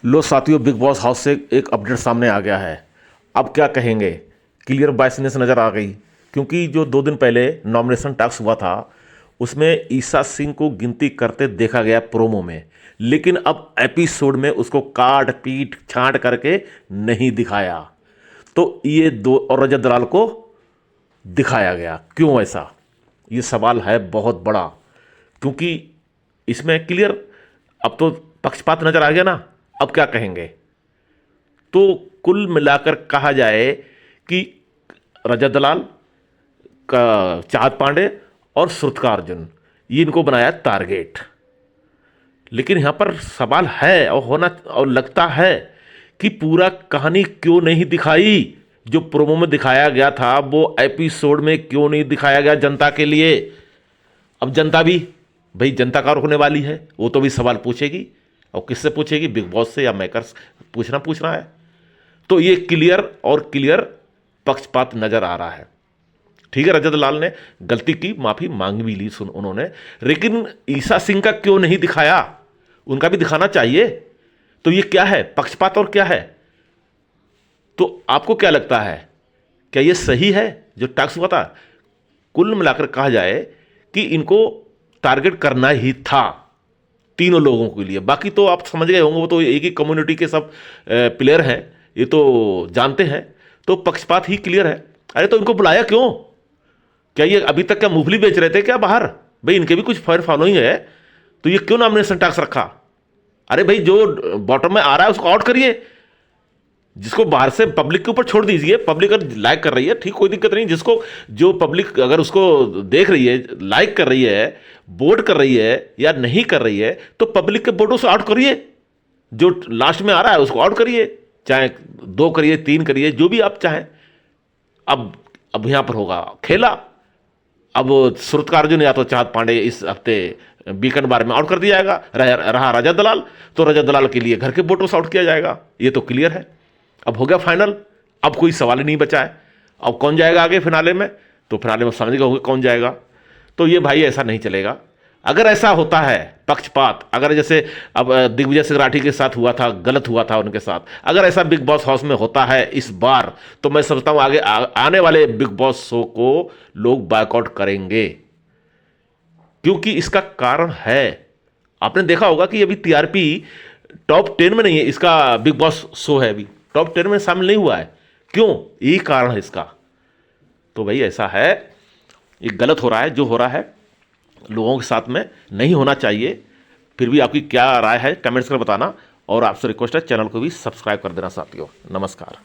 लो साथियों, big boss house से एक अपडेट सामने आ गया है। अब क्या कहेंगे, क्लियर बायसनेस नज़र आ गई। क्योंकि जो 2 दिन पहले नॉमिनेशन टास्क हुआ था उसमें ईसा सिंह को गिनती करते देखा गया प्रोमो में, लेकिन अब एपिसोड में उसको काट पीट छांट करके नहीं दिखाया। तो ये दो और रजत दलाल को दिखाया गया। क्यों ऐसा, ये सवाल है बहुत बड़ा। क्योंकि इसमें क्लियर अब तो पक्षपात नजर आ गया ना। अब क्या कहेंगे, तो कुल मिलाकर कहा जाए कि रजत दलाल का चाहत पांडे और श्रुतिका अर्जुन, ये इनको बनाया टारगेट। लेकिन यहां पर सवाल है और होना और लगता है कि पूरा कहानी क्यों नहीं दिखाई। जो प्रोमो में दिखाया गया था वो एपिसोड में क्यों नहीं दिखाया गया जनता के लिए। अब जनता भी, भाई जनता का होने वाली है, वो तो भी सवाल पूछेगी। और किससे पूछेगी, बिग बॉस से या मेकर्स पूछना है। तो ये क्लियर और क्लियर पक्षपात नजर आ रहा है। ठीक है, रजत लाल ने गलती की, माफी मांग भी ली सुन उन्होंने, लेकिन ईसा सिंह का क्यों नहीं दिखाया, उनका भी दिखाना चाहिए। तो ये क्या है, पक्षपात और क्या है। तो आपको क्या लगता है, क्या ये सही है जो टैक्स हुआ था। कुल मिलाकर कहा जाए कि इनको टारगेट करना ही था तीनों लोगों के लिए। बाकी तो आप समझ गए होंगे, वो तो एक ही कम्युनिटी के सब प्लेयर हैं, ये तो जानते हैं। तो पक्षपात ही क्लियर है। अरे तो इनको बुलाया क्यों, क्या ये अभी तक क्या मूंगफली बेच रहे थे क्या बाहर। भाई इनके भी कुछ फॉर फॉलोइंग है, तो ये क्यों नॉमिनेशन टैक्स रखा। अरे भाई जो बॉटम में आ रहा है उसको आउट करिए, जिसको बाहर से पब्लिक के ऊपर छोड़ दीजिए। पब्लिक अगर लाइक कर रही है ठीक, कोई दिक्कत नहीं। जिसको जो पब्लिक अगर उसको देख रही है, लाइक कर रही है, वोट कर रही है या नहीं कर रही है, तो पब्लिक के वोटों से आउट करिए। जो लास्ट में आ रहा है उसको आउट करिए, चाहे 2 करिए 3 करिए, जो भी आप चाहें। अब यहां पर होगा खेला। अब श्रुतिका अर्जुन या तो चाहत पांडे इस हफ्ते वीकेंड बार में आउट कर दिया जाएगा। रहा रजत दलाल, तो रजत दलाल के लिए घर के वोटों से आउट किया जाएगा। ये तो क्लियर है, अब हो गया फाइनल। अब कोई सवाल ही नहीं बचा है। अब कौन जाएगा आगे फिनाले में, तो फिनाले में समझ गए होंगे कौन जाएगा। तो ये भाई ऐसा नहीं चलेगा। अगर ऐसा होता है पक्षपात, अगर जैसे अब दिग्विजय सिंह राठी के साथ हुआ था, गलत हुआ था उनके साथ, अगर ऐसा बिग बॉस हाउस में होता है इस बार, तो मैं समझता हूं आगे आने वाले बिग बॉस शो को लोग बायकॉट करेंगे। क्योंकि इसका कारण है, आपने देखा होगा कि अभी टीआरपी टॉप 10 में नहीं है। इसका बिग बॉस शो है अभी टॉप 10 में शामिल नहीं हुआ है। क्यों, यही कारण है इसका। तो भाई ऐसा है, ये गलत हो रहा है जो हो रहा है, लोगों के साथ में नहीं होना चाहिए। फिर भी आपकी क्या राय है कमेंट्स कर बताना, और आपसे रिक्वेस्ट है चैनल को भी सब्सक्राइब कर देना साथियों। नमस्कार।